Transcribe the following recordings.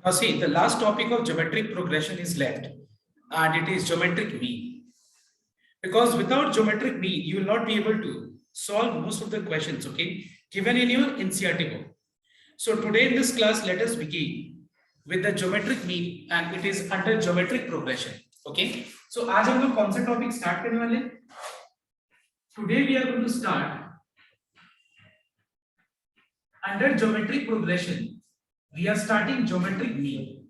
Now see, the last topic of geometric progression is left, and it is geometric mean. Because without geometric mean, you will not be able to solve most of the questions, okay, given in your NCERT book. So today in this class, let us begin with the geometric mean, and it is under geometric progression, okay. So आज हम लोग कौन सा topic start करने वाले? Today we are going to start under geometric progression. We are starting geometric mean.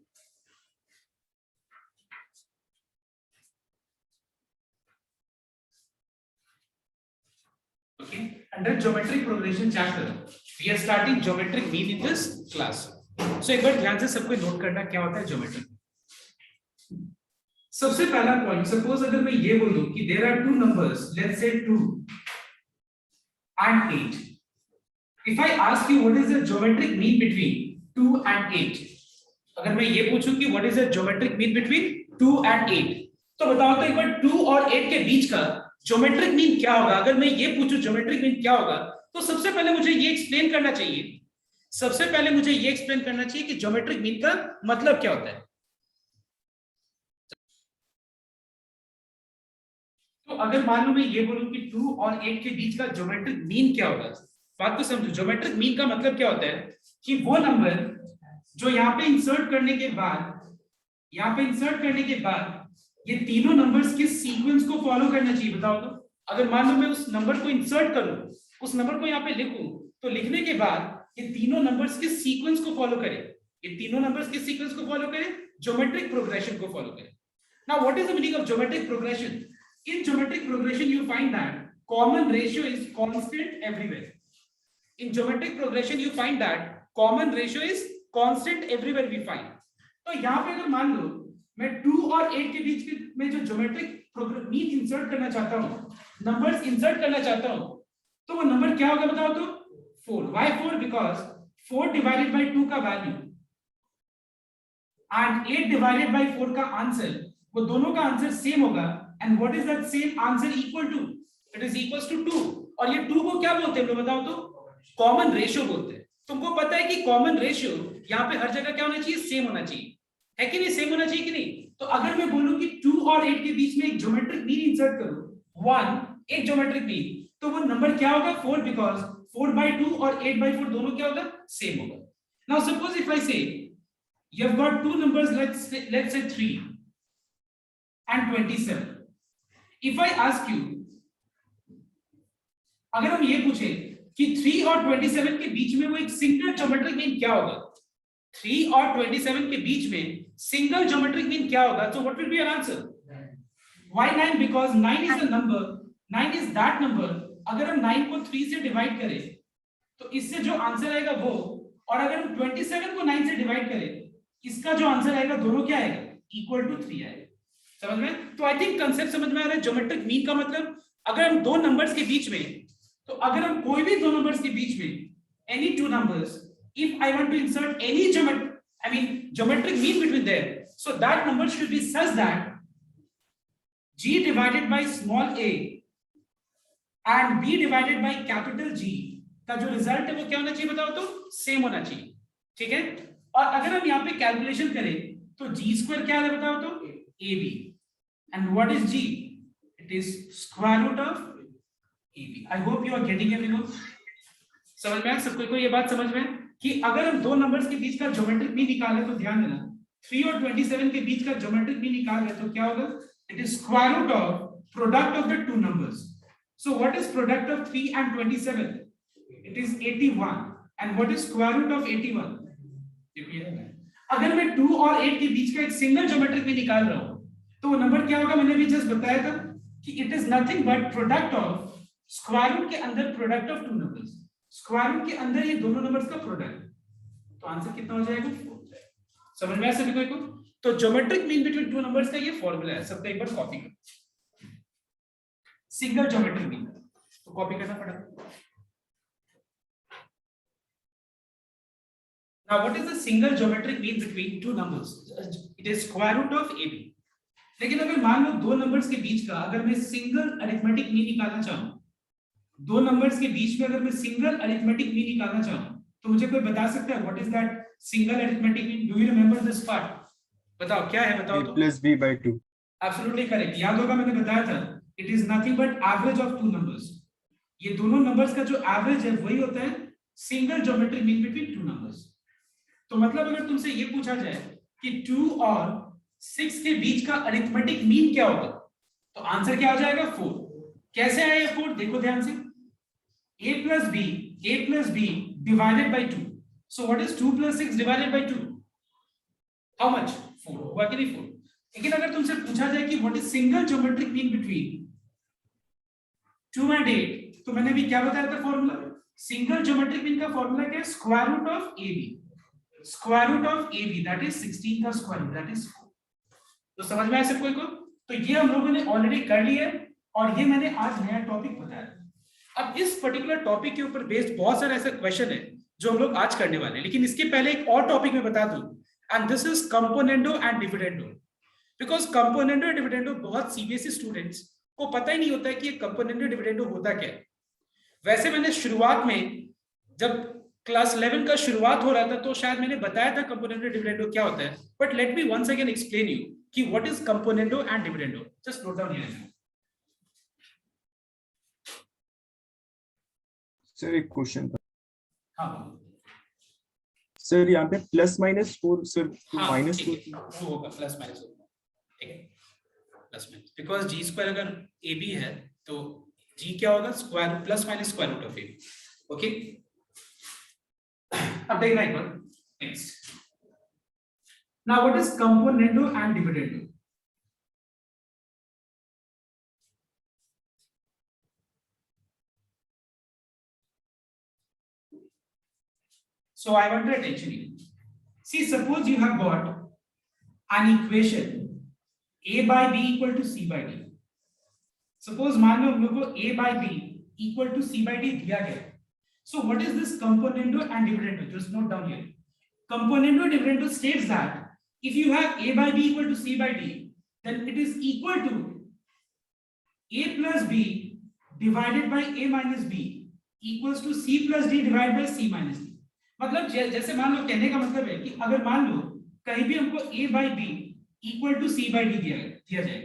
Okay, under geometric progression chapter, we are starting geometric mean in this class. So एक बार ध्यान से सबको नोट करना क्या होता है geometric. सबसे पहला पॉइंट, सपोज अगर मैं ये बोलूं कि there are two numbers, let's say 2 and 8. If I ask you what is the geometric mean between 2 and 8, अगर मैं ये पूछूं कि what is the geometric mean between 2 and 8, तो बताओ तो एक बार 2 और 8 के बीच का geometric mean क्या होगा? अगर मैं ये पूछूं geometric mean क्या होगा, तो सबसे पहले मुझे ये एक्सप्लेन करना चाहिए, सबसे पहले मुझे ये एक्सप्लेन करना चाहिए कि geometric mean का मतलब क्या होता है. तो अगर मान लो मैं ये बोलूं कि 2 और 8 के बीच का ज्योमेट्रिक मीन क्या होगा, बात को समझो. ज्योमेट्रिक मीन का मतलब क्या होता है कि वो नंबर जो यहाँ पे इंसर्ट करने के बाद ये तीनों नंबर्स के सीक्वेंस को फॉलो करना चाहिए. बताओ तो अगर मान लो मैं उस नंबर को इंसर्ट करूं, उस नंबर को यहाँ पे लिखूं, तो लिखने के बाद ये तीनों नंबर्स के सीक्वेंस को फॉलो करे, ये तीनों नंबर्स के सीक्वेंस को फॉलो करे, ज्योमेट्रिक प्रोग्रेशन को फॉलो करे. Now what is the meaning of geometric progression? In geometric progression, you find that common ratio is constant everywhere. In geometric progression, you find that common ratio is constant everywhere we find. तो यहाँ पे अगर मान लो मैं 2 और 8 के बीच में जो geometric mean इंसर्ट करना चाहता हूँ, नंबर्स इंसर्ट करना चाहता हूँ, तो वो नंबर क्या होगा बताओ तो? 4. Why 4? Because 4 divided by 2 का वैल्यू and 8 divided by 4 का आंसर, वो दोनों का आंसर सेम होगा. And what is that same answer equal to? It is equals to 2. और ये 2 को क्या बोलते हैं, बताओ तो? कॉमन रेशियो बोलते हैं. तुमको पता है कि कॉमन रेशियो यहाँ पे हर जगह क्या होना चाहिए? सेम होना चाहिए, है कि नहीं? सेम होना चाहिए कि नहीं? तो अगर मैं बोलूं कि 2 और 8 के बीच में एक ज्योमेट्रिक मीन इंसर्ट करूं 1, एक ज्योमेट्रिक मीन, तो वो नंबर क्या होगा? 4, बिकॉज 4/2 और 8/4 दोनों क्या होगा? सेम होगा. नाउ सपोज इफ आई से you have got two numbers, let's say 3 and 27. If I ask you, अगर हम ये पूछे कि 3 और 27 के बीच में वो एक सिंगल ज्योमेट्रिक मीन क्या होगा? 3 और 27 के बीच में सिंगल ज्योमेट्रिक मीन क्या होगा? So what will be your answer? Why 9? Because 9 is a number. 9 is that number. अगर हम 9 को 3 से डिवाइड करें तो इससे जो आंसर आएगा वो, और अगर हम 27 को 9 से डिवाइड करें इसका जो आंसर आएगा दोनों क्या आएगा? इक्वल टू 3 आएगा. समझ में? तो आई थिंक कंसेप्ट समझ में आ रहा है. ज्योमेट्रिक मीन का मतलब अगर हम दो नंबर्स के बीच में, तो अगर हम कोई भी दो नंबर्स के बीच में any two numbers, if I want to insert any geometric mean between there, so that number should be such that g divided by small a and b divided by capital G का जो result है वो क्या होना चाहिए बताओ तो? Same होना चाहिए. ठीक है. और अगर हम यहाँ पे कैलकुलेशन करें तो g² क्या है बताओ तो? AB. And what is G? It is square root of AB. I hope you are getting everyone. समझ में? सबको को ये बात समझ में कि अगर हम दो नंबर्स के बीच का ज्योमेट्रिक मीन निकाल रहे तो ध्यान देना, 3 और 27 के बीच का ज्योमेट्रिक मीन निकाल रहे तो क्या होगा? It is square root of product of the two numbers. So what is product of 3 and 27? It is 81. And what is square root of 81? अगर मैं 2 और 8 के बीच का एक सिंगल ज्योमेट्रिक मीन निकाल रहा हूं तो वो नंबर क्या होगा? मैंने भी जस्ट बताया था कि it is nothing but product of square root के अंदर product of two numbers. Square root के अंदर ये दोनों नंबर्स का प्रोडक्ट, तो आंसर कितना हो जाएगा? 4. समझ में आया सभी को? तो geometric mean between two numbers का ये फॉर्मूला है. सबको एक बार कॉपी करो. सिंगल ज्योमेट्रिक मीन तो कॉपी करना पड़ेगा. Now what is the single geometric mean between two numbers? It is square root of AB. लेकिन अगर मान लो दो नंबर्स के बीच का अगर मैं सिंगल अरिथमेटिक मीन निकालना चाहूं, दो नंबर्स के बीच में अगर मैं सिंगल अरिथमेटिक मीन निकालना चाहूं तो मुझे कोई बता सकता है what is that single arithmetic mean? Do you remember this part? बताओ क्या है, बताओ a तो। plus b by 2. Absolutely correct, याद होगा मैंने बताया था it is nothing but average of two numbers. ये दोनों नंबर्स का जो एवरेज है वही होता है single geometric mean between two numbers. तो मतलब अगर तुमसे ये पूछा जाए कि 2 और 6 के बीच का अरिथमेटिक मीन क्या होगा, तो आंसर क्या हो जाएगा? 4। कैसे आया ये 4? देखो ध्यान से, a plus b divided by 2. So what is 2 plus 6 divided by 2? How much? 4. हुआ कि नहीं 4? लेकिन अगर तुमसे पूछा जाए कि what is single geometric mean between 2 and 8, तो मैंने भी क्या बताया था फॉर्मूला? सिंगल ज्योमेट्रिक मीन का फॉर्मूला क्या है? Square root of ab, square root of ab that is 16 का स्क्वायर रूट दैट इज 4। तो समझ में आया सब कोई को? तो ये हम लोगों ने ऑलरेडी कर लिया है और ये मैंने आज नया टॉपिक बताया। अब इस पर्टिकुलर टॉपिक के ऊपर बेस्ड बहुत सारे ऐसे क्वेश्चन है जो हम लोग आज करने वाले हैं, लेकिन इसके पहले एक और टॉपिक मैं बता दूं, and this is componendo and dividendo. Because componendo and dividendo बहुत सीबीएसई स्टूडेंट्स को पता ही नहीं होता है कि ये कंपोनेंडो डिविडेंडो होता क्या है। वैसे मैंने शुरुआत में जब क्लास 11 का शुरुआत हो रहा था तो शायद मैंने बताया था कंपोनेंडो डिविडेंडो क्या होता है, but let me once again explain you कि what is componendo and dividendo. Just note down here. Sir एक क्वेश्चन था। हाँ सर यहाँ पे प्लस माइनस 4 सर, हाँ, माइनस ठीक है, वो होगा प्लस माइनस होगा, ठीक है, plus minus, because G square अगर ए बी है तो जी क्या होगा? Square plus minus square root of A B. Okay, अब देखना एक बार next. Now what is componendo and dividendo? So I want your attention here. See, suppose you have got an equation a by b equal to c by d. Suppose मान लो हम लोग को a by b equal to c by d दिया गया। So what is this componendo and dividendo? Just note down here. Componendo and dividendo states that if you have a by b equal to c by d, then it is equal to a plus b divided by a minus b equals to c plus d divided by c minus d. मतलब जैसे मान लो, कहने का मतलब है कि अगर मान लो कहीं भी हमको a by b equal to c by d दिया जाए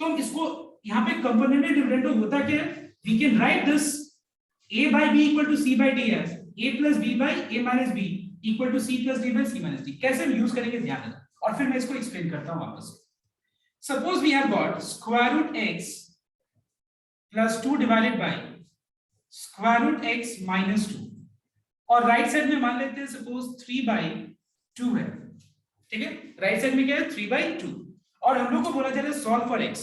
तो हम इसको यहाँ पे कंपोनेंट डिविडेंडो होता क्या है? We can write this a by b equal to c by d as a plus b by a minus b equal to c plus d by c minus d। कैसे हम use करेंगे ध्यान देना, और फिर मैं इसको एक्सप्लेन करता हूँ वापस। Suppose we have got square root x plus 2 divided by square root x minus 2, और राइट साइड में मान लेते हैं सपोज 3/2 है, ठीक है, राइट साइड में क्या है? 3/2, और हम लोग को बोला जा रहा है सॉल्व फॉर x।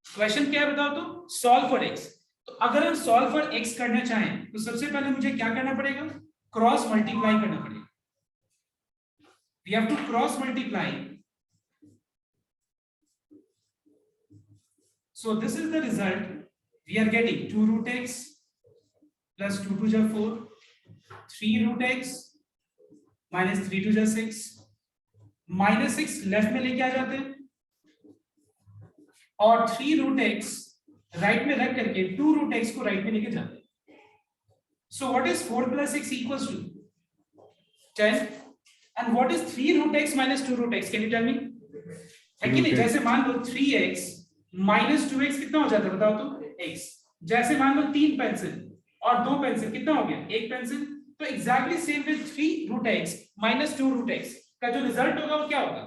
क्वेश्चन क्या है बताओ तो? Solve for x। तो अगर हम सॉल्व फॉर x करना चाहें तो सबसे पहले मुझे क्या करना पड़ेगा? क्रॉस मल्टीप्लाई करना पड़ेगा। We have to cross multiply. So this is the result we are getting 2 root x plus 2 2 जा 4, 3 root x minus 3 2 जा 6, minus 6 लेफ्ट में लेके आ जाते हैं और 3 root x राइट में रख करके 2 root x को राइट में लेके जाते हैं। So what is 4 plus 6 equals to 10, and what is 3 root x minus 2 root x? Can you tell me? है कि नहीं? जैसे मान लो 3x minus 2x कितना हो जाता है बताओ तो? x। जैसे मान लो 3 पेंसिल और 2 पेंसिल कितना हो गया? 1 पेंसिल। तो exactly same with 3 root x minus 2 root x का जो रिजल्ट होगा वो क्या होगा?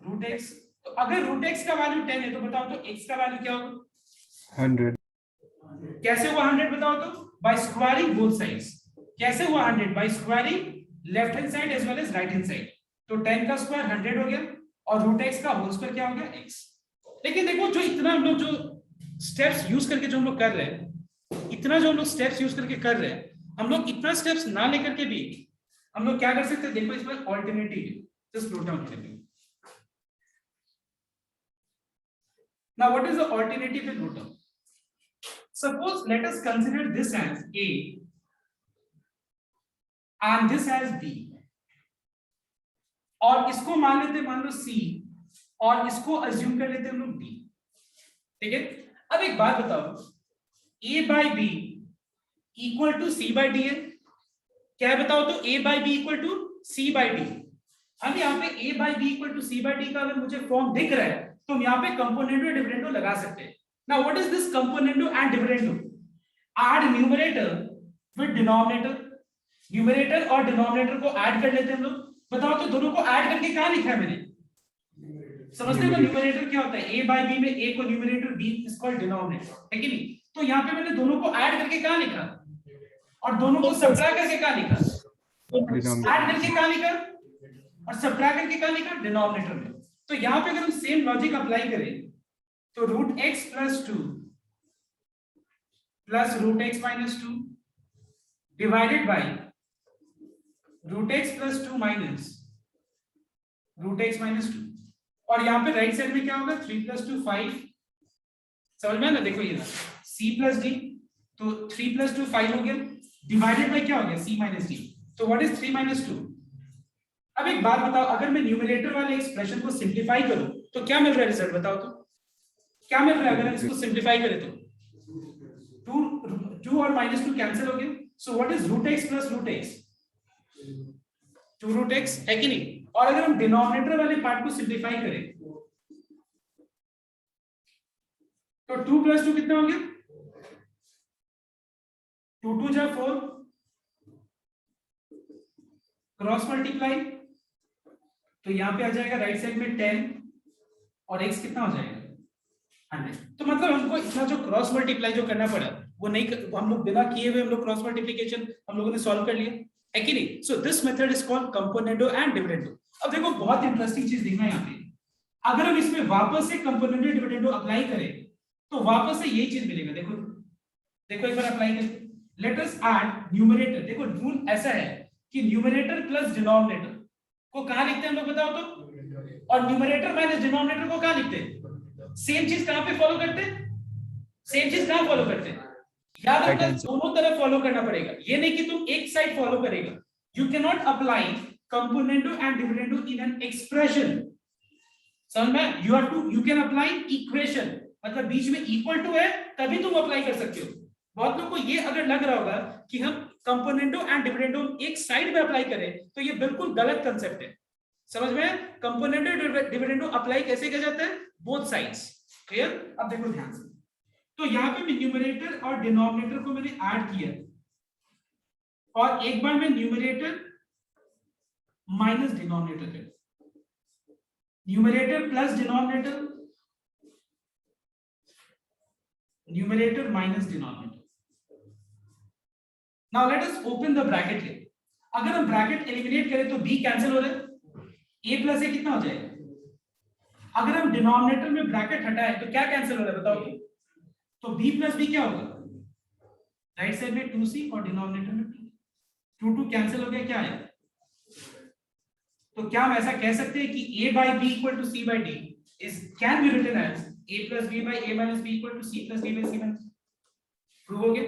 Root x। तो अगर रूट x का वैल्यू 10 है तो बताओ तो x का वैल्यू क्या होगा? 100। कैसे हुआ 100 बताओ तो? By squaring both sides. कैसे हुआ 100? By squaring left hand side as well as right hand side. तो 10 का स्क्वायर 100 हो गया और रूट x का होल स्क्वायर क्या हो गया? x। लेकिन देखो जो इतना हम लोग जो स्टेप्स यूज करके जो हम लोग कर रहे हैं, इतना जो हम लोग स्टेप्स यूज करके कर रहे हैं, हम लोग इतना स्टेप्स ना लेकर के भी हम लोग क्या कर सकते हैं? देखो इसमें ऑल्टरनेटिव, जस्ट नोट डाउन करेंगे। Now what is the alternative with root? Suppose let us consider this as a and this as b, और इसको मान लेते हैं मान लो c, और इसको अज्यूम कर लेते हैं हम लोग d, ठीक है। अब एक बात बताओ, a by b equal to c by d है, क्या है बताओ तो, a by b equal to c by d। अब यहाँ पे a by b equal to c by d का अगर मुझे फॉर्म दिख रहा है तो हम यहाँ पे कंपोनेंडो डिविडेंडो लगा सकते हैं। Now what is this componendo and dividendo? Add numerator with denominator, numerator और डिनोमिनेटर को ऐड कर लेते हैं हम लोग। बताओ तो दोनों को ऐड करके कहां लिखा है मैंने? समझते हो न्यूमरेटर क्या होता है? a by b में a को numerator, b is called denominator, है कि नहीं? तो यहाँ पे मैंने दोनों को ऐड करके कहां लिखा और दोनों को सब्ट्रैक्ट करके कहां लिखा? ऐड करके कहां लिखा और सब्ट्रैक्ट करके कहां लिखा? डिनोमिनेटर में। तो यहाँ पे अगर हम सेम लॉजिक अप्लाई करें तो root x plus 2 plus root x minus 2 divided by root x plus 2 minus root x minus 2, और यहाँ पे राइट साइड में क्या होगा? 3 प्लस 2 5। समझ में ना? देखो ये ना c प्लस d, तो 3 प्लस 2 5 हो गया, डिवाइडेड बाय क्या हो गया? c minus d। तो व्हाट इज 3 माइनस 2? अब एक बात बताओ, अगर मैं न्यूमरेटर वाले एक्सप्रेशन को सिंप्लीफाई करूं तो क्या मिल रहा है रिजल्ट? बताओ तो क्या मिल रहा है अगर हम इसको सिंप्लीफाई करें तो? 2 और माइनस 2 कैंसिल हो गए। So what is root x plus root x? 2 root x, है कि नहीं? और अगर हम डिनोमिनेटर वाले पार्ट को सिंप्लीफाई करें तो 2 प्लस 2 कितना हो गया? 2 2 जा 4, क्रॉस मल्टीप्लाई, तो यहां पे आ जाएगा राइट साइड में 10 और x कितना हो जाएगा? 100। तो मतलब हमको इतना जो क्रॉस मल्टीप्लाई जो करना पड़ा वो नहीं हम लोग बिना किए हुए हम लोग क्रॉस मल्टीप्लिकेशन हम लोगों ने सॉल्व कर लिया, है कि नहीं? So this method is called componendo and dividendo. अब देखो बहुत इंटरेस्टिंग चीज देखना है यहाँ पे, अगर हम इसमें वापस से कंपोनेंडो डिविडेंडो अप्लाई करें तो वापस से यही चीज मिलेगा। देखो देखो एक बार अप्लाई करें, लेट अस ऐड न्यूमरेटर। देखो रूल ऐसा है कि न्यूमरेटर प्लस डिनोमिनेटर को कहां लिखते हैं हम लोग? बताओ तो। और न्यूमरेटर माइनस डिनोमिनेटर को कहां लिखते हैं? सेम चीज कहां पे फॉलो करते हैं? सेम चीज कहां फॉलो करते हैं? याद रखना दोनों तरफ फॉलो करना पड़ेगा, ये नहीं कि तुम एक साइड फॉलो करेगा। You can not apply componendo and dividendo in an expression. समझ में? यू कैन अप्लाई इक्वेशन, मतलब बीच में इक्वल टू है तभी तुम अप्लाई कर सकते हो। बहुत लोग को ये अगर लग रहा होगा कि हम कंपोनेंडो एंड डिविडेंडो एक साइड में अप्लाई करें तो ये बिल्कुल गलत कंसेप्ट है। समझ में? कंपोनेंडो डिविडेंडो अप्लाई कैसे किया जाता है? Both sides. क्लियर? अब देखो ध्यान से, तो यहाँ पे मैं न्यूमरेटर और डिनोमिनेटर को मैंने ऐड किया और एक बार मैं न्यूमरेटर माइनस डिनोमिनेटर कर, numerator plus denominator, numerator minus denominator. Now let us open the bracket here. अगर हम ब्रैकेट एलिमिनेट करें तो b कैंसिल हो रहा है, a प्लस a कितना हो जाएगा? अगर हम डिनोमिनेटर में ब्रैकेट हटाए तो क्या कैंसिल हो रहा है बताओ? तो b प्लस b क्या होगा? राइट साइड में 2c और डिनोमिनेटर में 2 2 कैंसिल हो गया, क्या है? तो क्या हम ऐसा कह सकते हैं कि a by b equal to c by d is can be written as a plus b by a minus b equal to c plus d by c minus? Prove हो गया।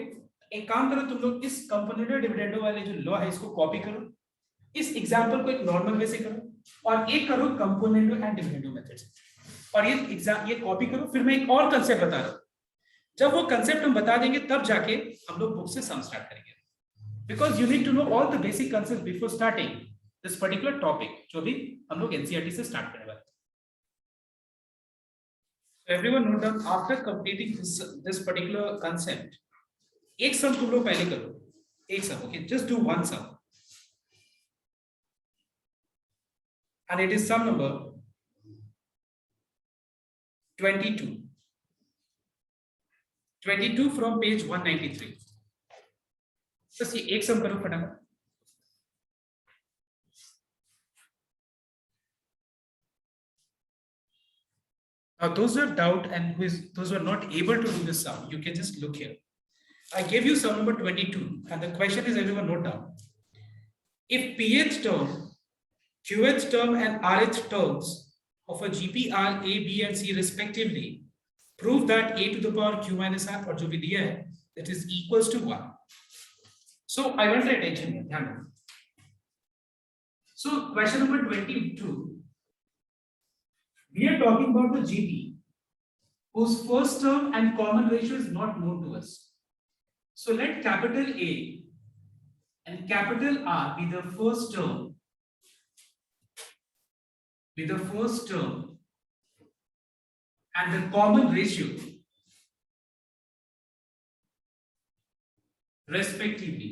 एक काम करो तुम लोग, इस कंपोनेंडो डिविडेंडो वाले जो लॉ है इसको कॉपी करो, इस एग्जांपल को एक नॉर्मल वे से करो और एक करो कंपोनेंडो एंड डिविडेंडो मेथड से, और ये कॉपी करो। फिर मैं एक और कांसेप्ट बता रहा हूं, जब वो कांसेप्ट हम बता देंगे तब जाके हम लोग बुक से सम स्टार्ट करेंगे, because you need to know all the basic concept before starting this particular topic जो भी हम लोग एनसीईआरटी से स्टार्ट करने वाले हैं। Everyone note down, after completing this particular concept, एक सम तुम लोग पहले करो, एक sum, okay? Just do one sum and it is sum number 22 from page 193। बस ये एक सम करो फटाफट। Now those who have doubt and those who are not able to do this sum, you can just look here. I gave you sum number 22 and the question is, everyone note down, if pth term, qth term and rth terms of a GP are a, b and c respectively, prove that a to the power q minus r, और जो भी दिया है, that is equals to 1. So I want your attention here, ध्यान रखो। So question number 22, we are talking about the GP whose first term and common ratio is not known to us. So let capital A and capital R be the first term, and the common ratio respectively.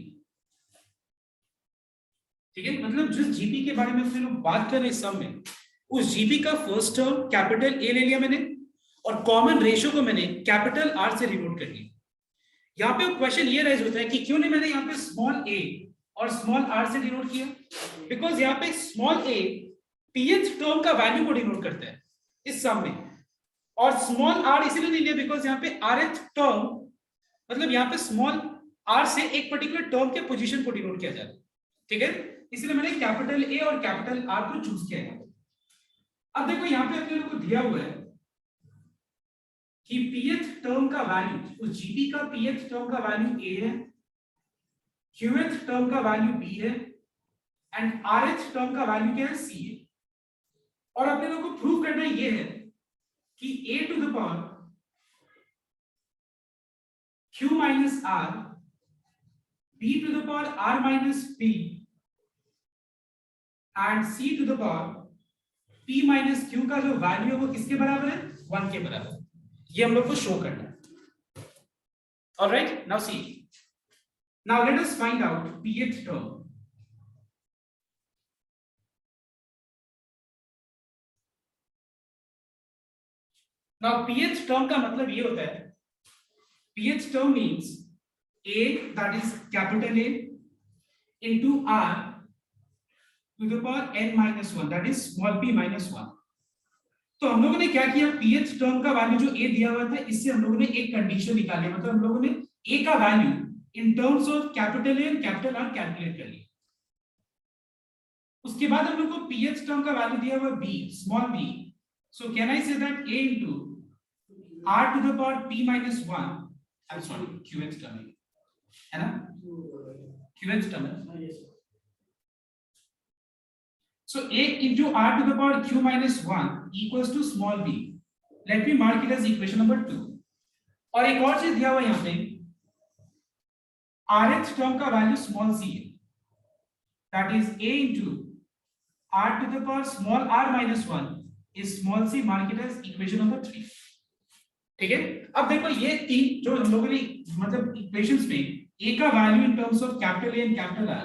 ठीक है, मतलब जिस GP के बारे में हम लोग बात कर रहे हैं सम में, उस जीपी का फर्स्ट टर्म कैपिटल ए ले लिया मैंने और कॉमन रेशियो को मैंने कैपिटल आर से डिनोट कर लिया। यहाँ पे क्वेश्चन ये राइज होता है कि क्यों नहीं मैंने यहाँ पे स्मॉल ए और स्मॉल आर से डिनोट किया, बिकॉज यहाँ पे स्मॉल ए pth टर्म का वैल्यू को डिनोट करता है इस सम में, और स्मॉल आर इसलिए नहीं लिया बिकॉज यहाँ पे rth टर्म, मतलब यहाँ पे स्मॉल आर से एक पर्टिकुलर टर्म के पोजीशन को डिनोट किया जाता है। ठीक है, इसलिए मैंने कैपिटल ए और कैपिटल आर को चूज किया है। अब देखो यहाँ पे अपने लोग को दिया हुआ है कि pth टर्म का वैल्यू, उस जीपी का pth टर्म का वैल्यू a है, qth टर्म का वैल्यू b है एंड rth टर्म का वैल्यू क्या है, c है। और अपने लोग को प्रूव करना ये है कि a to the power q minus r, b to the power r minus p and c to the power p minus q का जो वैल्यू है वो किसके बराबर है, 1 के बराबर। ये हम लोग को शो करना है। Alright, now see, now let us find out pth term. Now pth term का मतलब ये होता है, pth term means a that is capital A into r to the power n minus 1 that is small p minus 1। तो हम लोगों ने क्या किया, pth टर्म का वैल्यू जो a दिया हुआ था इससे हम लोगों ने एक कंडीशन निकाली, मतलब हम लोगों ने a का value in terms of capital A and capital R calculate कर लिया। उसके बाद हम लोग को pth टर्म का वैल्यू दिया हुआ b, small b, so can I say that a into r to the power p minus 1, I am sorry qth term है ना, qth टर्म है। So a into r to the power q minus 1 equals to small b. Let me mark it as equation number 2. और एक और चीज दिया हुआ यहाँ पे, rth टर्म का वैल्यू स्मॉल c है, that is a into r to the power small r minus 1 is small c, mark it as equation number 3. ठीक है, अब देखो ये तीन जो हम लोगों ने मतलब इक्वेशंस में a का value in terms of capital A and capital R,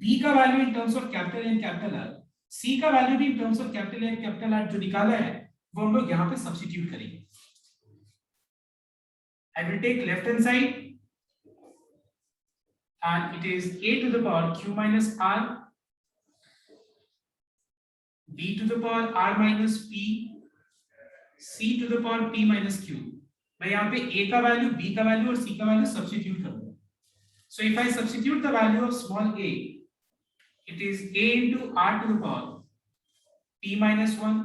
b का value in terms of capital A and capital R, C का वैल्यू भी in terms of capital A and capital R जो निकाला है वो हम लोग यहाँ पे सब्स्टिट्यूट करेंगे। I will take left hand side and it is a to the power q minus r, b to the power r minus p, c to the power p minus q। मैं यहाँ पे a का value, b का value और c का value substitute करूंगा। So if I substitute the value of small a, it is a into r to the power p minus 1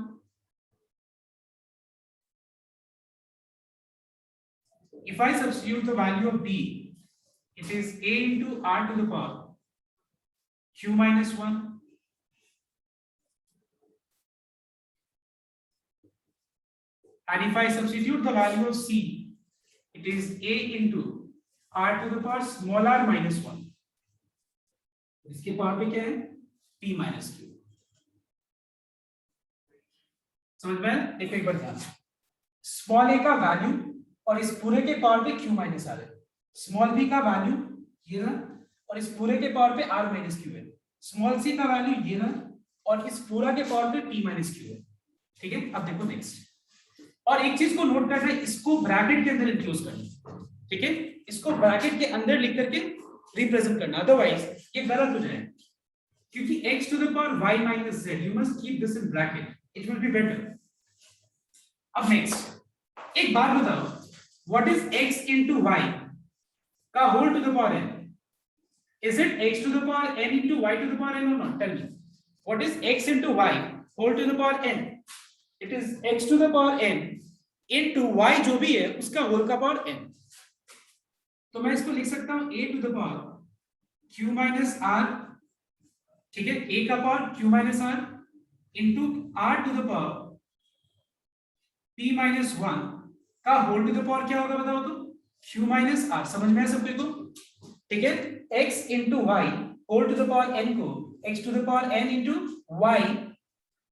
if I substitute the value of b, it is a into r to the power q minus 1 and if I substitute the value of c, it is a into r to the power small r minus 1, इसके power पे क्या है, p minus q। समझ में? देखो एक बार ध्यान, small a का वैल्यू और इस पूरे के पावर पे q माइनस r है, स्मॉल b का वैल्यू ये ना और इस पूरे के पावर पे r माइनस q है, स्मॉल c का वैल्यू ये ना और इस पूरा के पावर पे p माइनस q है। ठीक है, अब देखो नेक्स्ट, और एक चीज को नोट करना है, इसको ब्रैकेट के अंदर इंक्लूड करना। ठीक है, इसको ब्रैकेट के अंदर लिख करके रिप्रेजेंट करना, अदरवाइज ये गलत हो जाएगा, क्योंकि x to the power y minus z, you must keep this in bracket, it will be better। अब नेक्स्ट एक बात बताओ, what is x into y का whole to the power n? Is it x to the power n into y to the power n or not? Tell me, what is x into y whole to the power n? It is x to the power n into y जो भी है उसका whole का power n। तो मैं इसको लिख सकता हूं a to the power q minus r, ठीक है, a का power q minus r into r to the power p minus 1 का होल टू द पावर क्या होगा बताओ तो, q minus r। समझ में है सबको? ठीक है, x into y whole to the power n को x to the power n into y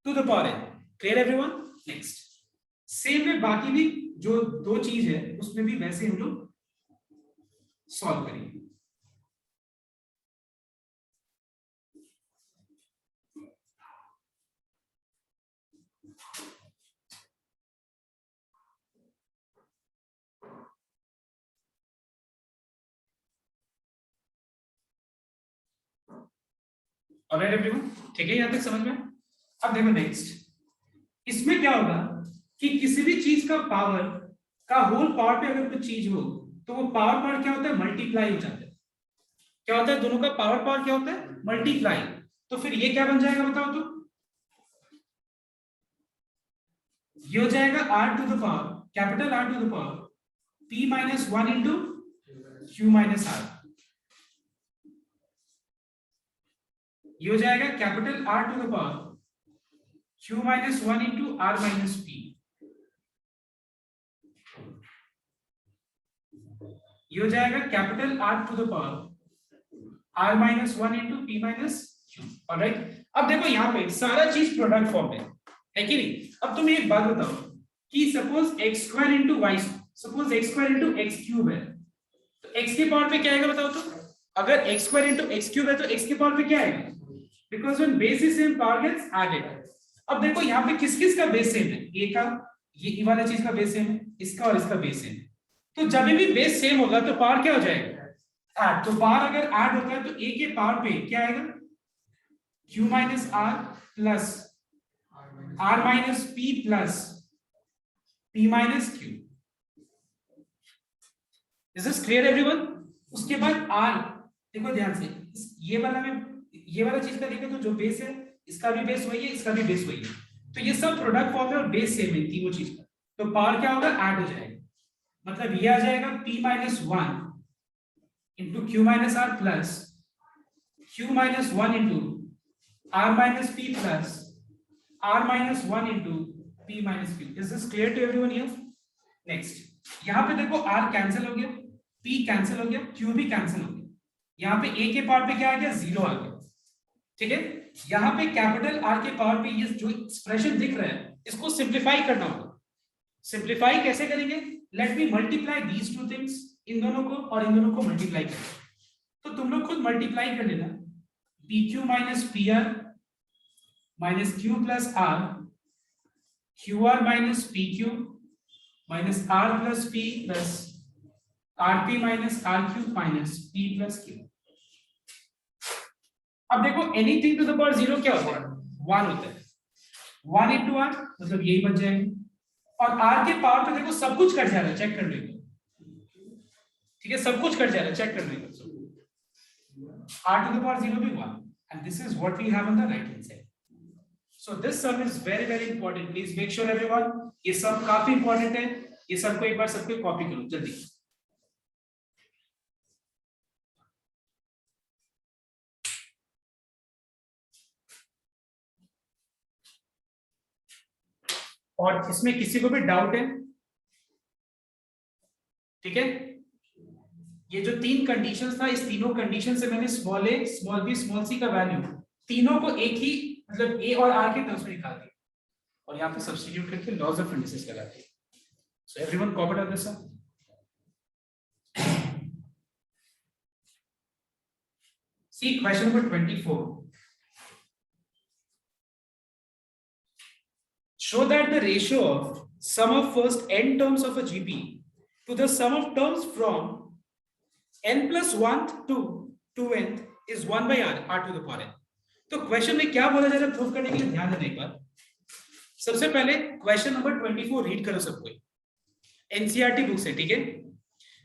to the power n। Clear everyone? Next same way बाकी भी जो दो चीज है उसमें भी वैसे हम लोग सॉल्व करेंगे। ऑलराइट एवरीवन, ठीक है? यहां तक समझ में? अब देखो नेक्स्ट, इसमें क्या होगा कि किसी भी चीज का पावर का होल पावर पे अगर कुछ चीज हो तो वो पावर क्या होता है? मल्टीप्लाई हो जाता है। क्या होता है? दोनों का पावर क्या होता है? मल्टीप्लाई। तो फिर ये क्या बन जाएगा बताओ तो? ये हो जाएगा r to the power capital R to the power p minus 1 into q minus r। ये हो जाएगा capital R to the power q minus 1 into r minus p। ये हो जाएगा capital R to the power r minus 1 into p minus q। Alright, अब देखो यहाँ पे सारा चीज प्रोडक्ट फॉर्म है कि नहीं? अब तुम एक बात बताओ कि suppose x square into y, suppose x square into x cube है, तो x के पावर पे क्या आएगा बताओ तो? अगर x square into x cube है तो x के पावर पे क्या आएगा? Because when base is same power gets added. अब देखो यहाँ पे किस किस का बेस सेम है? a का, ये वाला चीज का बेस सेम है, इसका और इसका बेस सेम है। तो जब भी बेस सेम होगा तो पावर क्या हो जाएगा? ऐड। तो पावर अगर ऐड होता है तो a के पावर पे क्या आएगा? q minus r plus r minus p plus p minus q। Is this clear everyone? उसके बाद r, देखो ध्यान से, ये वाला में ये वाला चीज का देखो तो जो बेस है इसका भी बेस वही है, इसका भी बेस वही है, तो ये सब प्रोडक्ट फॉर्म है और बेस सेम है तीनों चीज का। तो पावर क्या होगा? ऐड हो जाएगा। मतलब ये आ जाएगा p minus 1 into q minus r plus q minus 1 into r minus p plus r minus 1 into p minus q। Is this clear to everyone here? Next, यहाँ पे देखो r कैंसिल हो गया, p कैंसिल हो गया, q भी cancel हो गया। यहाँ पे a के पावर पे क्या आ गया? 0 आ गया। ठीक है? यहाँ पे कैपिटल R के पावर पे ये जो एक्सप्रेशन दिख रहा है इसको सिंप्लीफाई करना होगा। सिंप्लीफाई कैसे करेंगे? Let me multiply these two things, इन दोनों को और इन दोनों को मल्टीप्लाई करें। तो तुम लोग खुद मल्टीप्लाई कर लेना, pq minus pr minus q plus r, qr minus pq minus r plus p plus rp minus rq minus p plus q। अब देखो एनीथिंग टू द पावर 0 क्या होता है? 1 होता है। 1 इंटू आर मतलब यही बच जाएगा। और r के पावर पे देखो सब कुछ कट जा रहा है, चेक कर लेंगे। ठीक है, सब कुछ कट जा रहा है, चेक कर लेंगे। r to the power 0 भी 1, and this is what we have on the right hand side. So this sum is very very important. Please make sure everyone, ये sum काफी important है। ये सबको एक बार सबको कॉपी करो जल्दी। और इसमें किसी को भी डाउट है? ठीक है, ये जो तीन कंडीशंस था, इस तीनों कंडीशन से मैंने small a small b small c का वैल्यू तीनों को एक ही मतलब a और r के टर्म्स में निकाल दिया और यहाँ पे सब्स्टिट्यूट करके लॉज ऑफ इंडिसेस लगा दिए। So everyone copy on this. See question number 24। Show that the ratio of sum of first n terms of a GP to the sum of terms from n plus 1 to 2n is 1 by r to the power n। तो question में क्या बोला जा रहा है prove करने के लिए ध्यान देना एक बार। सबसे पहले क्वेश्चन नंबर 24 रीड करो सब कोई, एनसीईआरटी बुक से। ठीक है,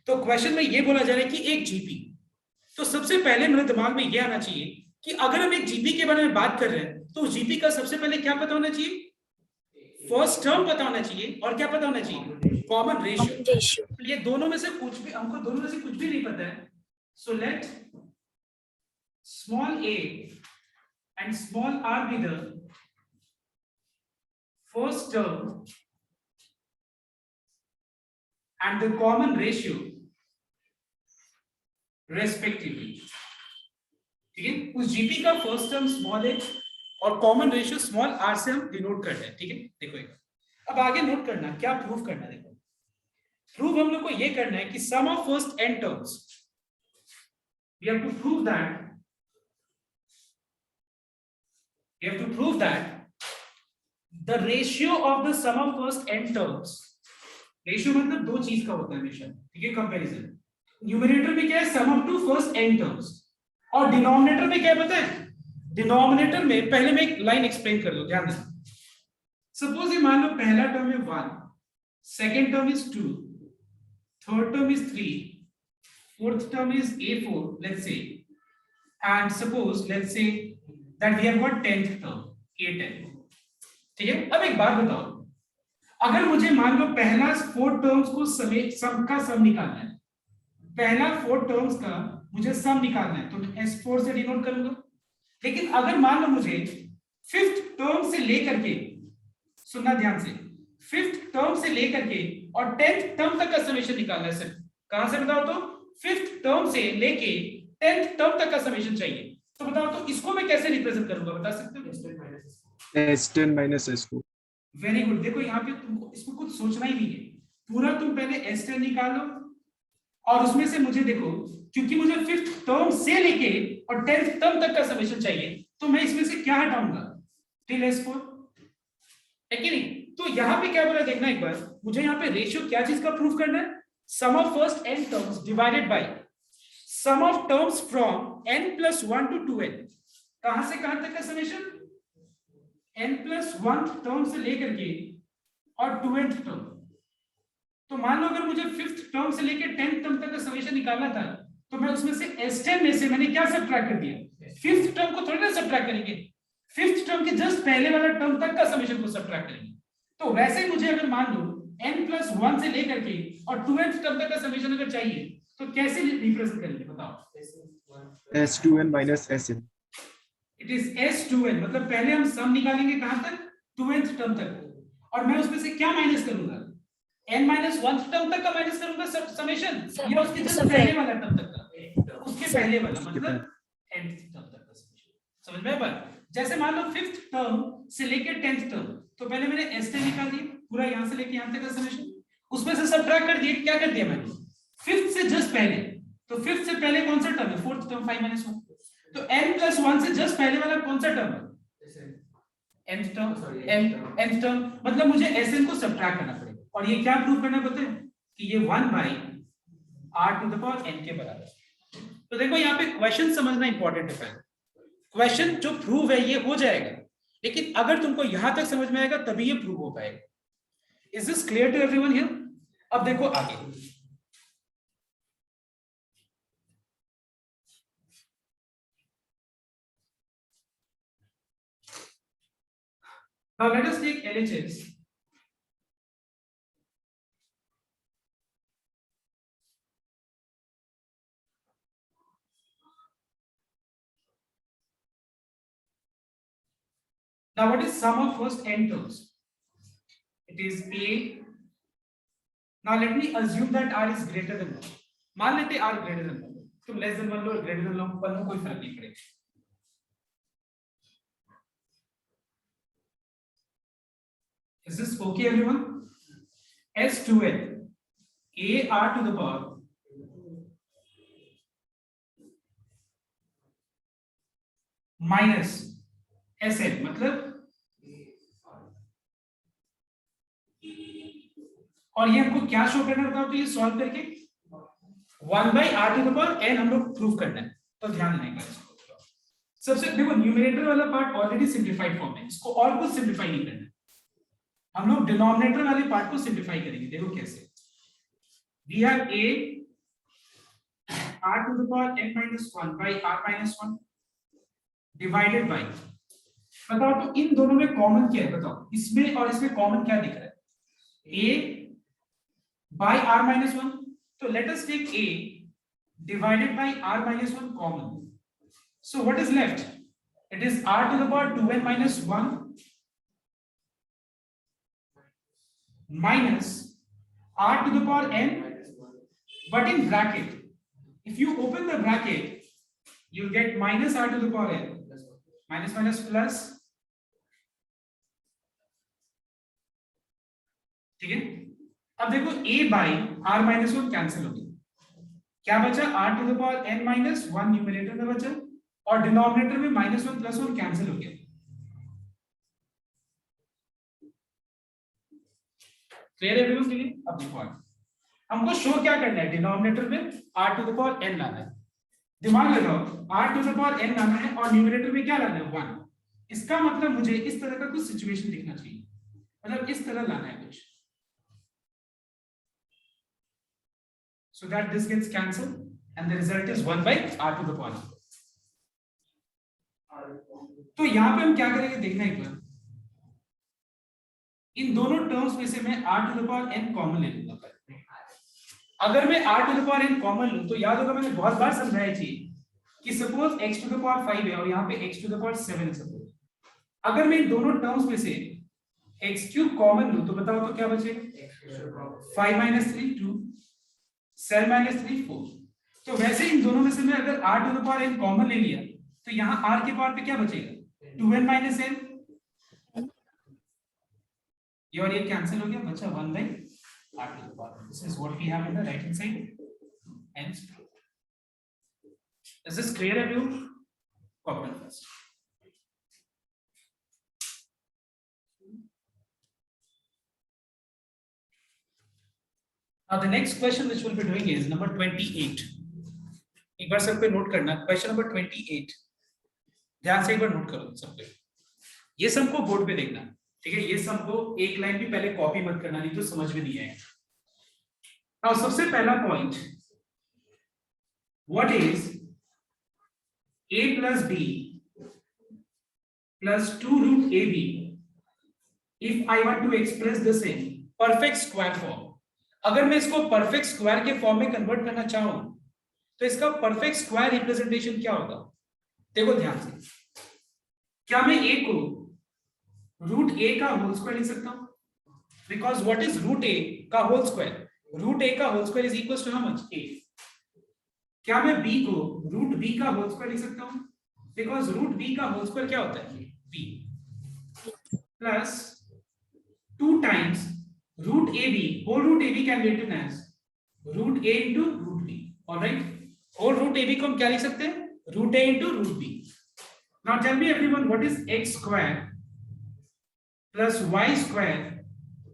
तो क्वेश्चन में ये बोला जा रहा है कि एक जीपी, तो सबसे पहले मेरे दिमाग में ये आना चाहिए कि अगर हम एक जीपी के बारे में बात कर रहे हैं तो जीपी का सबसे पहले क्या पता होना चाहिए? फर्स्ट टर्म पता होना चाहिए और क्या पता होना चाहिए? Common ratio. ये दोनों में से कुछ भी, हमको दोनों में से कुछ भी नहीं पता है। So let small a and small r be the first term and the common ratio respectively। ठीक है, उस जीपी का फर्स्ट टर्म स्मॉल है और कॉमन रेशियो स्मॉल आर से हम डिनोट कर रहे हैं। ठीक है, देखो एक अब आगे नोट करना क्या प्रूव करना है। देखो प्रूव हम लोग को ये करना है कि sum of first n terms, we have to prove that the ratio of the sum of first n terms, ratio मतलब दो चीज का होता है हमेशा, ठीक है, कंपैरिजन। न्यूमरेटर में क्या है, sum of two first n terms, और डिनोमिनेटर में क्या है पता है, डिनोमिनेटर में पहले मैं एक लाइन एक्सप्लेन कर दूं, ध्यान देना। सपोज ये मान लो पहला टर्म है 1, second term is 2, third term is 3, fourth term is a4, let's say, and suppose let's say that we have got 10th term a10। ठीक है, अब एक बात बताओ, अगर मुझे मान लो पहला 4 टर्म्स को सम का सम निकालना है, पहला 4 टर्म्स का मुझे सम निकालना है, तो s4 से डिनोट करूंगा। लेकिन अगर मान लो मुझे 5th टर्म से लेकर के, सुनना ध्यान से, 5th टर्म से लेकर के और 10th टर्म तक का समेशन निकालना है, सर कहां से बताओ, तो 5th टर्म से लेके 10th टर्म तक का समेशन चाहिए, तो बताओ तो इसको मैं कैसे रिप्रेजेंट करूंगा, बता सकते हो? S10 minus S4। Very good. देखो यहाँ पे तुमको इसको कुछ सोचना ही नहीं है, पूरा तुम पहले S10 निकालो और उसमें से मुझे देखो, क्योंकि मुझे 5th टर्म से लेके और 10th टर्म तक का समेशन चाहिए, तो मैं इसमें से क्या हटाऊंगा, टिल S4, है कि नहीं? तो यहाँ पे क्या बोला देखना एक बार, मुझे यहाँ पे रेशियो क्या चीज का प्रूफ करना है, sum of first n terms divided by sum of terms from n plus 1 to 2n। कहां से कहां तक का समेशन, n plus 1 टर्म से लेकर के और 2nth टर्म। तो मान लो अगर मुझे 5th टर्म से लेकर 10th टर्म तक का समेशन निकालना था, तो मैं उसमें से S10 में से मैंने क्या सब्ट्रैक्ट कर दिया, 5th टर्म को थोड़ी ना सब्ट्रैक्ट करेंगे, 5th टर्म के जस्ट पहले वाला टर्म तक का समेशन को सब्ट्रैक्ट करेंगे। तो वैसे मुझे अगर मान लो n plus 1 से लेकर के और 2nth टर्म तक का समेशन अगर चाहिए, तो कैसे रिप्रेजेंट करेंगे बताओ? S2n minus Sn। It is S2n, मतलब पहले हम सम निकालेंगे कहां तक, 2nth टर्म तक, और मैं उसमें से क्या माइनस करूंगा, n minus 1th टर्म तक का माइनस करूंगा समेशन, या उसके जस्ट पहले वाला टर्म तक का, उसके पहले वाला मतलब nth टर्म तक का समेशन। समझ में बात? जैसे मान लो 5th टर्म से लेकर 10th टर्म, तो पहले मैंने S10 निकाल दिया, पूरा यहां से लेके यहां तक का समेशन, उसमें से सब्ट्रैक्ट कर दिया, क्या कर दिया मैंने, 5th से जस्ट पहले, तो 5th से पहले कौन सा टर्म है, 4th टर्म 5 minus 1, तो n plus 1 से जस्ट पहले वाला कौन सा टर्म है, nth टर्म, nth टर्म, मतलब मुझे Sn को सब्ट्रैक्ट करना पड़ेगा, और ये क्या प्रूव करना पड़ता है कि ये 1 by r to the power n के बराबर। तो देखो यहाँ पे क्वेश्चन समझना इंपॉर्टेंट है, क्वेश्चन जो प्रूव है ये हो जाएगा, लेकिन अगर तुमको यहां तक समझ में आएगा तभी ये प्रूव हो पाएगा। Is this clear to everyone here? अब देखो आगे, now let us take LHS। now what is sum of first n terms? It is a, now let me assume that r is greater than 1, मान लेते r greater than 1, तुम less than 1 लो greater than 1 लो, कोई फर्क नहीं पड़ेगा। Is this okay everyone? S2n a r to the power minus Sn, मतलब, और ये हमको क्या शो करना होता है, तो ये सॉल्व करके 1 by r to the power n हम लोग प्रूव करना है, तो ध्यान देना इसको। सबसे देखो न्यूमरेटर वाला पार्ट ऑलरेडी सिंप्लीफाइड फॉर्म है, इसको और कुछ सिंप्लीफाई नहीं करना, हम लोग डिनोमिनेटर वाले पार्ट को सिंप्लीफाई करेंगे। देखो कैसे, we have a r to the power n minus 1 by r minus 1 divided by, बताओ तो इन दोनों में कॉमन क्या है, बताओ इसमें और इसमें कॉमन क्या दिख रहा है, a by r minus 1, तो let us take a divided by r minus 1 common, so what is left, it is r to the power 2n minus 1 minus r to the power n, but in bracket, if you open the bracket, you'll get minus r to the power n, minus minus plus, ठीक है। अब देखो a by r minus 1 cancel हो गया, क्या बचा r to the power n minus 1 numerator में बचा और डिनोमिनेटर में माइनस 1 प्लस 1 कैंसिल हो गया। क्लियर है एवरीवन? क्लियर? अब देखो हमको शो क्या करना है, डिनोमिनेटर में r to the power n लाना है, दिमाग लगाओ, r to the power n लाना है और न्यूमरेटर में क्या लाना है 1। इसका मतलब मुझे इस तरह का कुछ सिचुएशन दिखना चाहिए, मतलब इस तरह लाना है कुछ, so that this gets cancelled and the result is 1 by r to the power। तो यहां पे हम क्या करेंगे देखना एक बार, इन दोनों टर्म्स में से मैं r to the power n common ले लूंगा। अगर मैं r to the power n common लूं तो याद होगा मैंने बहुत बार समझाया थी कि suppose x to the power 5 है और यहाँ पे x टू द पावर 7 है सपोज, अगर मैं इन दोनों टर्म्स में से x क्यूब कॉमन लूं तो बताओ तो क्या बचेगा, 5 माइनस 3 2, 7 माइनस 3 4। तो वैसे इन दोनों में से मैं अगर r to the power n common ले लिया तो यहाँ r के पावर पे क्या बचेगा, 2n माइनस n, ये और ये कैंसिल हो गया, बचा 1 by r to the power। This is what we have in the right hand side and is this clear everyone? Copy it first। Now the next question which we'll be doing is number 28। एक बार सब पे note करना, question number 28 ध्यान से एक बार note करो सब पे, ये सबको बोर्ड पे देखना, ठीक है। ये सबको एक लाइन भी पहले कॉपी मत करना, नहीं तो समझ में नहीं आएगा। Now सबसे पहला point, what is a plus b plus 2 root ab if I want to express this in perfect square form। अगर मैं इसको परफेक्ट स्क्वायर के फॉर्म में कन्वर्ट करना चाहूं तो इसका परफेक्ट स्क्वायर रिप्रेजेंटेशन क्या होगा, देखो ध्यान से। क्या मैं a को रूट a का होल स्क्वायर लिख सकता हूं, because what is root a का होल स्क्वायर, रूट a का whole square is equal to how much, a। क्या मैं b को रूट b का होल स्क्वायर लिख सकता हूं, बिकॉज रूट b का होल स्क्वायर क्या होता है, b, plus 2 times root ab, whole root ab can be written as root a into root b, all right। whole root ab को हम क्या लिख सकते हैं, root a into root b। now tell me everyone, what is x square plus y square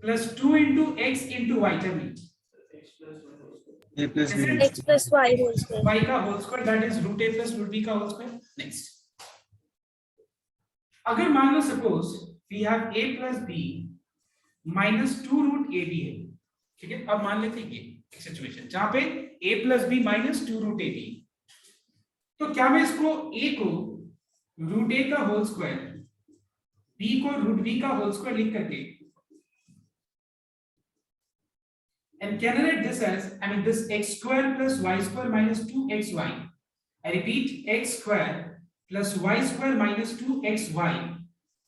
plus 2 into x into y, tell me। a plus b x plus y whole square। y का whole square that is root a plus root b का whole square. Next, अगर मान लो suppose we have a plus b minus 2 root a B है, ठीक है। अब मान लेते हैं ये सिचुएशन जहां पे a plus b minus 2 root a b, तो क्या मैं इसको a को रूट a का होल स्क्वायर, b को रूट b का होल स्क्वायर लिख करके and can I write this as, I mean this x square plus y square minus 2xy, I repeat x square plus y square minus 2xy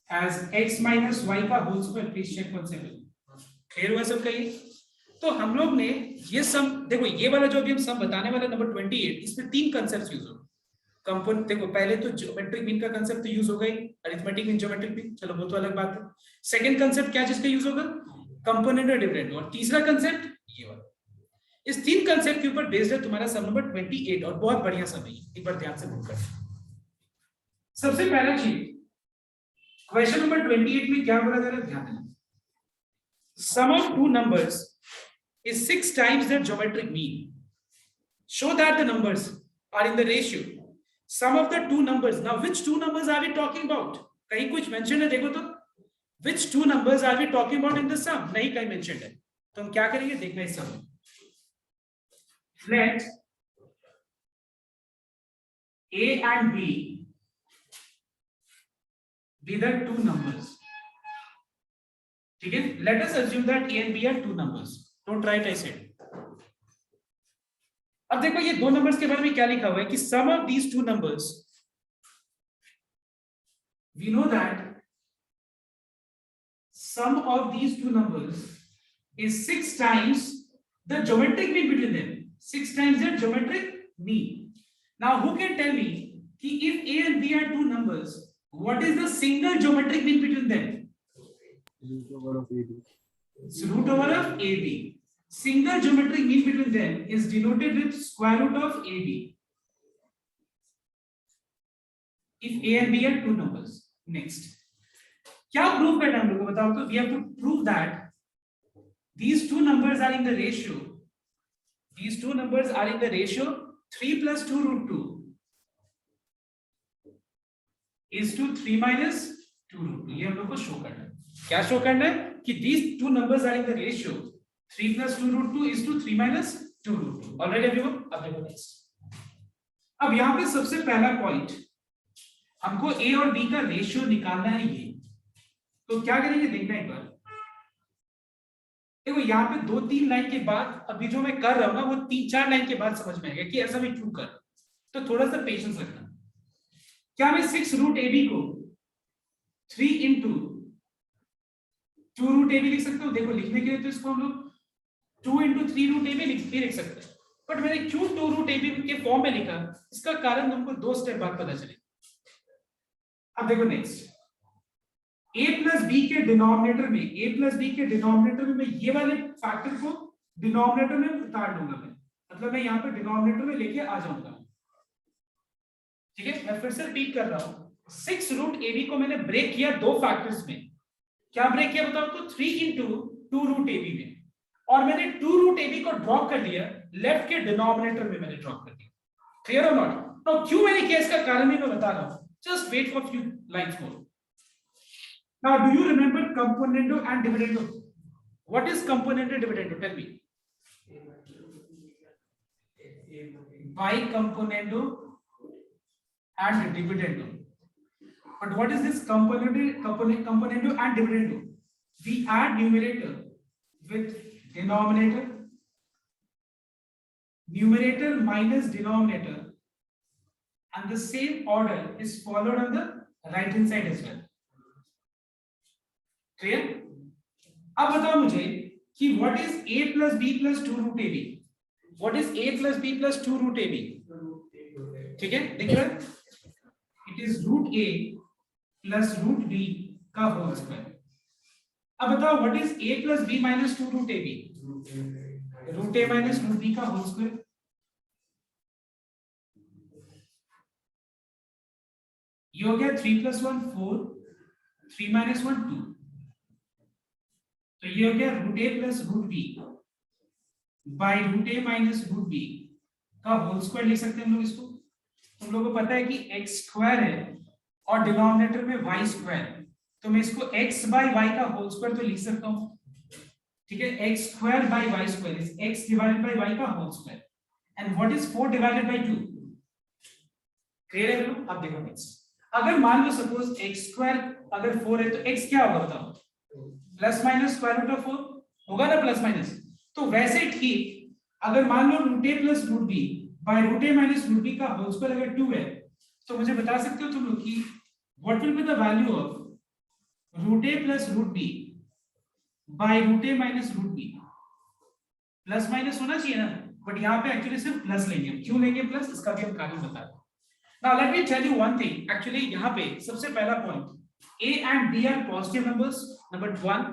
as x minus y का whole square, please check one second. Clear हुआ सबका ये? तो हम लोग ने ये सम, देखो ये वाला जो भी हम सम बताने वाला नंबर 28, इसमें 3 कांसेप्ट्स यूज हो। कंपोनेंट, देखो पहले तो ज्योमेट्रिक मीन का कांसेप्ट तो यूज हो गई, अरिथमेटिक मीन, ज्योमेट्रिक मीन, चलो वो तो अलग बात है। सेकंड कांसेप्ट क्या जिसका यूज होगा, कंपोनेंट और डिफरेंट, और तीसरा कांसेप्ट ये वाला। इस 3 कांसेप्ट के ऊपर बेस्ड है तुम्हारा सम नंबर 28 और बहुत बढ़िया सम है, एक बार ध्यान से नोट कर। सबसे पहला चीज क्वेश्चन नंबर 28 में क्या बोला जा रहा है, ध्यान देना। Sum of 2 numbers is 6 times their geometric mean. Show that the numbers are in the ratio. Sum of the 2 numbers. Now, which 2 numbers are we talking about? कहीं कुछ mention है देखो तो? Which 2 numbers are we talking about in the sum? नहीं कहीं mentioned है। तो हम क्या करेंगे देखना इस sum में। Let A and B be the 2 numbers. ठीक है, let us assume that A and B are 2 numbers. Don't write I said. अब देखो ये 2 नंबर्स के बारे में क्या लिखा हुआ है कि sum of these 2 numbers, we know that sum of these 2 numbers is 6 times the geometric mean between them, 6 times their geometric mean. Now who can tell me कि if a and b are two numbers, what is the single geometric mean between them? root over of AB. It's root over of AB. Single geometric mean between them is denoted with square root of AB. If a and b are two numbers. Next, क्या prove करना है हम लोग को बताओ तो? We have to prove that these two numbers are in the ratio. These two numbers are in the ratio 3 plus 2 root 2 is to 3 minus 2 root 2. ये हम लोग को शो करना है. क्या शो करना है? कि these two numbers are in the ratio 3 plus 2 root 2 is to 3 minus 2 root 2. All right everyone? अब देखो next. अब यहाँ पे सबसे पहला पॉइंट, हमको a और b का रेशियो निकालना है ये. तो क्या करेंगे देखना एक बार. देखो यहाँ पे 2-3 लाइन के बाद अभी जो मैं कर रहा हूं ना वो 3-4 लाइन के बाद समझ में आएगा कि ऐसा मैं क्यों कर. तो थोड़ा सा पेशेंस रखना. क्या मैं 6 रूट ab को 3 into 2 रूट ab लिख सकता हूं? देखो लिखने के लिए तो इसको हम लोग 2 into 3 रूट ab लिख सकते हैं. बट मैंने क्यों 2 रूट ab के फॉर्म में लिखा, इसका कारण तुमको 2 स्टेप बाद पता चलेगा. अब देखो नेक्स्ट, a प्लस b के डिनोमिनेटर में मैं ये वाले फैक्टर को डिनोमिनेटर में उतार दूंगा. मैं मतलब मैं यहाँ पे डिनोमिनेटर में लेके आ जाऊंगा. ठीक है, मैं फिर से रिपीट कर रहा हूँ. 6 रूट ab को मैंने ब्रेक किया दो फैक्टर्स में. क्या ब्रेक किया बताओ तो? 3 into 2 रूट ab में. और मैंने 2 रूट ab को ड्रॉप कर दिया लेफ्ट के डिनोमिनेटर में. मैंने ड्रॉप कर दिया. क्लियर और नॉट? तो क्यों मैंने किया इसका कारण भी मैं बता रहा हूँ. Just wait for few lines more. Now, do you remember componendo and dividendo? What is componendo and dividendo? Tell me. Bicomponendo and dividendo. But what is this componendo and dividendo? We add numerator with denominator. Numerator minus denominator, and the same order is followed on the right hand side as well. Clear? अब बताओ मुझे कि what is a plus b plus 2 root ab? What is a plus b plus 2 root ab? ठीक है, देखिए it is root a plus root b का whole square. अब बताओ what is a plus b minus 2 root ab? Root a minus root b का whole square. ये हो गया 3 प्लस 1 4, 3 माइनस 1 2. तो ये हो गया root a plus root b by root a minus root b का होल स्क्वायर लिख सकते हैं हम लोग इसको. तुम लोगों को पता है कि x स्क्वायर है और डिनोमिनेटर में y स्क्वायर, तो मैं इसको x बाई y का होल स्क्वायर तो लिख सकता हूं. ठीक है, x square by y square is x divided by y का whole square. And what is 4 divided by 2? Clear है लोग? अब देखो नेक्स्ट, अगर मान लो सपोज x स्क्वायर अगर 4 है तो x क्या होगा बताओ? Plus minus square root of 4 होगा ना, प्लस माइनस. तो वैसे ठीक अगर मान लो root a plus root b by root a minus root b का होल स्क्वायर अगर 2 है, तो मुझे बता सकते हो तुम लोग कि what will be the value of root a plus root b by root a minus root b? Plus minus होना चाहिए ना, बट यहाँ पे एक्चुअली सिर्फ प्लस लेंगे. क्यों लेंगे प्लस, इसका भी हम कारण बता रहे हैं. Now let me tell you one thing. Actually यहाँ पे सबसे पहला point, a and b are positive numbers. Number 1,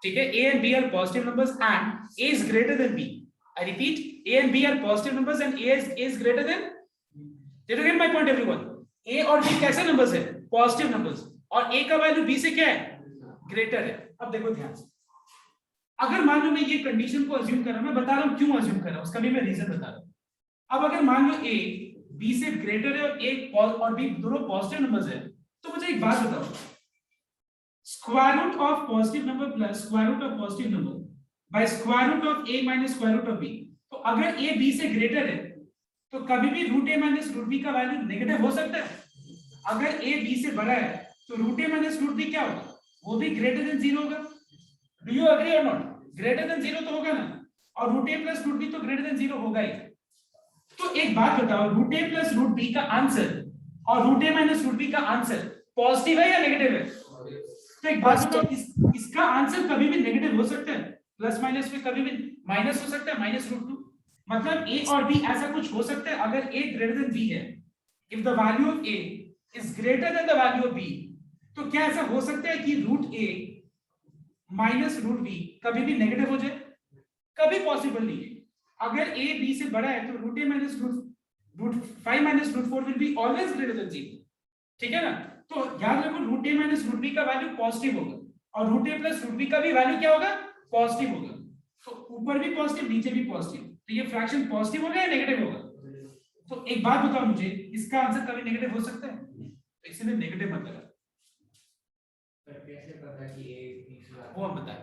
ठीक है, a and b are positive numbers and a is greater than b. I repeat, a and b are positive numbers and a is greater than. Did you get my point everyone? a और b कैसे numbers है? Positive numbers. और a का value b से क्या है? Greater है. अब देखो ध्यान से, अगर मान लो मैं ये कंडीशन को अज्यूम कर रहा हूं, मैं बता रहा हूं क्यों अज्यूम कर रहा हूं, उसका भी मैं रीजन बता रहा हूं. अब अगर मान लो a b से ग्रेटर है और b दोनों पॉजिटिव नंबर्स है, तो मुझे एक बात बताओ, square root of positive number plus square root of positive number by square root of a minus square root of b. तो अगर a b से ग्रेटर है तो कभी भी root a minus root b का वैल्यू नेगेटिव हो सकता है. अगर a b से बड़ा है तो root a minus root b क्या होगा? वो भी ग्रेटर देन 0 होगा. Do you agree or not? Greater than 0 तो होगा ना, और root a plus root b तो ग्रेटर देन 0 होगा ही. तो एक बात बताओ, root a plus root b का आंसर और root a minus root b का आंसर पॉजिटिव है या नेगेटिव है? तो एक बात बताओ, इसका आंसर कभी भी नेगेटिव हो सकता है, प्लस माइनस में कभी भी माइनस हो सकता है, माइनस रूट 2. मतलब a और b ऐसा कुछ हो सकता है अगर a ग्रेटर देन b है. If the value of a is greater than the value of b, तो क्या ऐसा हो सकता है कि root a minus root b कभी भी नेगेटिव हो जाए? कभी पॉसिबल नहीं है। अगर a b से बड़ा है तो root a minus root 5 minus root 4 will be always greater than 0, ठीक है ना? तो याद रखो root a minus root b का वैल्यू पॉजिटिव होगा और root a plus root b का भी वैल्यू क्या होगा? पॉजिटिव होगा। तो ऊपर भी पॉजिटिव नीचे भी पॉजिटिव, तो ये फ्रैक्शन पॉजिटिव होगा या नेगेटिव होगा? तो एक बात बताओ मुझे, इसका आंसर कभी नेगेटिव हो सकता है? तो इसलिए नेगेटिव मत लगा। कैसे पता कि a वो हम बताएं।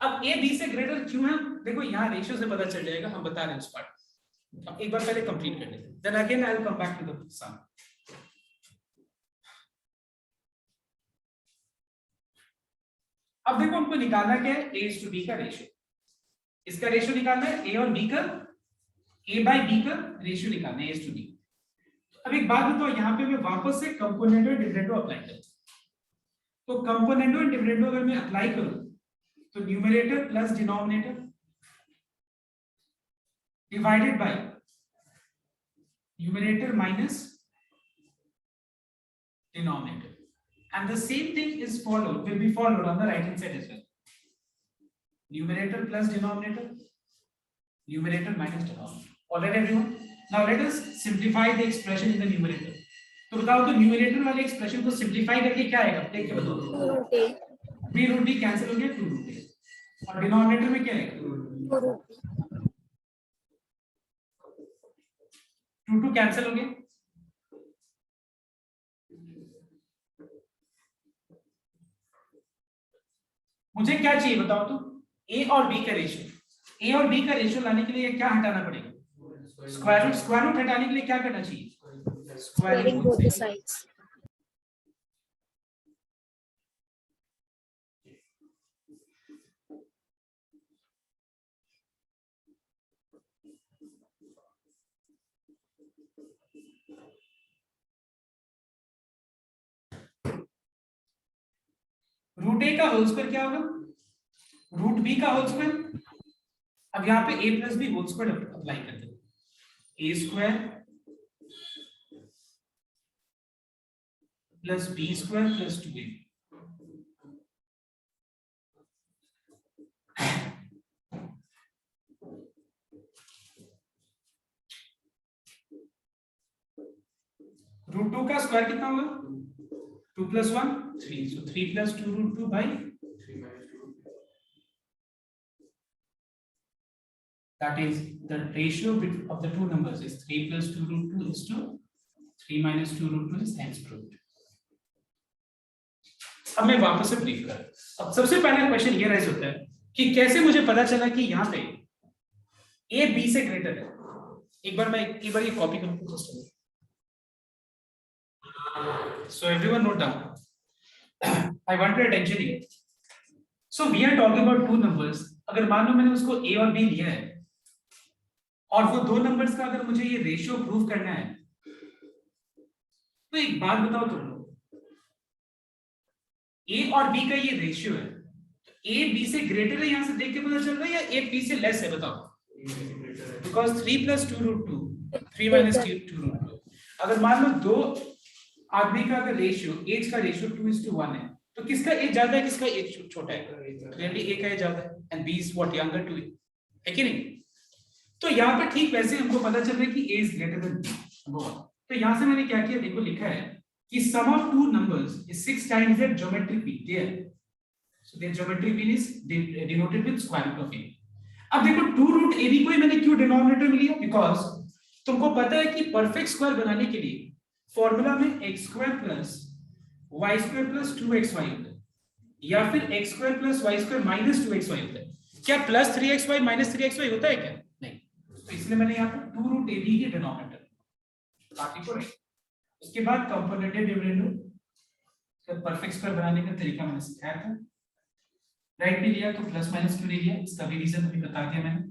अब a b से ग्रेटर क्यों है? देखो यहाँ रेशियो से पता चल जाएगा, हम बता रहे हैं उस पार्ट। अब एक बार पहले कंप्लीट कर लेते हैं, then again I will come back to the sum. अब देखो हमको निकालना क्या है? a to b का रेशियो। इसका रेशियो निकालना है, a और b का, a by b का रेशियो निकालना है, a to b। अब एक बात बताओ, यहाँ पे मैं वापस से कंपोनेंडो डिविडेंडो अप्लाई करता हूँ। तो कंपोनेंडो डिविडेंडो अगर मैं अप्लाई करूं तो numerator plus denominator divided by numerator minus denominator, and the same thing is will be followed on the right hand side as well. Numerator plus denominator, numerator minus denominator. All right everyone, now let us simplify the expression in the numerator. तो बताओ, तो numerator वाले expression को simplify करके क्या आएगा? देख के बताओ। 3 रूट d कैंसिल हो गया, 2 रूट d, और डिनोमिनेटर में क्या आएगा? 2 कैंसिल हो गया। मुझे क्या चाहिए बताओ तो? a और b का रेशियो। a और b का रेशियो लाने के लिए क्या हटाना पड़ेगा? Square root. स्क्वायर रूट हटाने के लिए क्या करना चाहिए? Squaring both the sides. Root a का होल स्क्वायर क्या होगा? रूट b का होल स्क्वायर। अब यहाँ पे a plus b whole square apply करते हैं, a square plus b square plus 2a। Root 2 का स्क्वायर कितना होगा? 2 plus 1 3, so 3 plus 2 root 2 by 3 minus 2. that is the ratio of the two numbers is 3 plus 2 root 2 is to 3 minus 2 root 2 is hence proved. अब मैं वापस से brief कर, अब सबसे पहला क्वेश्चन ये राइज होता है कि कैसे मुझे पता चला कि यहाँ पे a b से ग्रेटर है। एक बार ये कॉपी करूँ। So everyone note down. I want your attention here. So we are talking about two numbers. अगर मान लो मैंने उसको a और b लिया है और वो दो नंबर्स का अगर मुझे ये रेशियो प्रूव करना है, तो एक बात बताओ तुम लोग, a और b का ये रेशियो है, a b से ग्रेटर है, यहां से देख के पता चल रहा है, या a b से लेस है? बताओ। Because 3 plus 2 root 2, 3 minus 2 root 2. अगर मान लो दो आदमी का अगर रेशियो, एज का रेशियो 2:1 है, तो किसका एज ज्यादा है, किसका एज छोटा है? क्लियरली ए का एज ज्यादा है, and b is what younger to a, है कि नहीं? तो यहाँ पे ठीक वैसे हमको पता चल रहा है कि a is greater than b, number 1। तो यहाँ से मैंने क्या किया, देखो लिखा है कि sum of two numbers is 6 times their geometric mean, their so their geometric mean is denoted with square root of a. अब देखो 2 रूट ए बी को ही मैंने क्यों डिनोमिनेटर में लिया? बिकॉज तुमको पता है कि परफेक्ट स्क्वायर बनाने के लिए फॉर्मूला में x square plus y square plus 2xy होता है, या फिर x square plus y square minus 2xy होता है। क्या प्लस 3xy माइनस 3xy होता है क्या? नहीं। तो इसलिए मैंने यहाँ पे 2 रूट ए बी के डिनोमिनेटर, बाकी को नहीं। उसके बाद कंपोनेंटेड डिविडेंड, परफेक्ट स्क्वायर बनाने का तरीका मैंने सिखाया था। राइट में लिया तो प्लस माइनस क्यों नहीं लिया, इसका भी रीजन अभी बता दिया मैंने।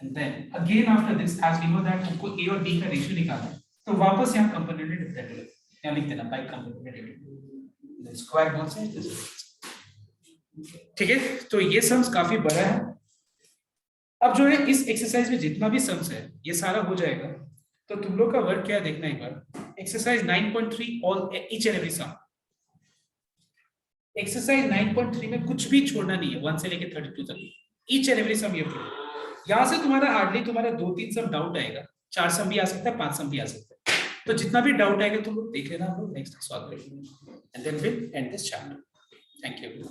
And then again after this, as we know that हमको a और b का रेशियो निकालना है, तो वापस यहाँ कंपोनेंटेड डिविडेंड यहाँ लिख देना, बाय कंपोनेंटेड डिविडेंड स्क्वायर बोल से। ठीक है, तो ये सम्स काफी बड़ा है। अब जो है इस एक्सरसाइज में जितना भी सम्स है ये सारा हो जाएगा, तो तुम लोग का वर्क क्या है देखना एक बार। Exercise 9.3 all each and every sum. Exercise 9.3 में कुछ भी छोड़ना नहीं है 1 से लेके 32 तक. Each and every sum you have to do. यहाँ से तुम्हारा हार्डली तुम्हारा 2-3 सम डाउट आएगा, 4 सम भी आ सकता है, 5 सम भी आ सकता है. तो जितना भी डाउट आएगा तुम लोग देख लेना, हम लोग नेक्स्ट सॉल्व करेंगे. And then we'll end this chapter. Thank you.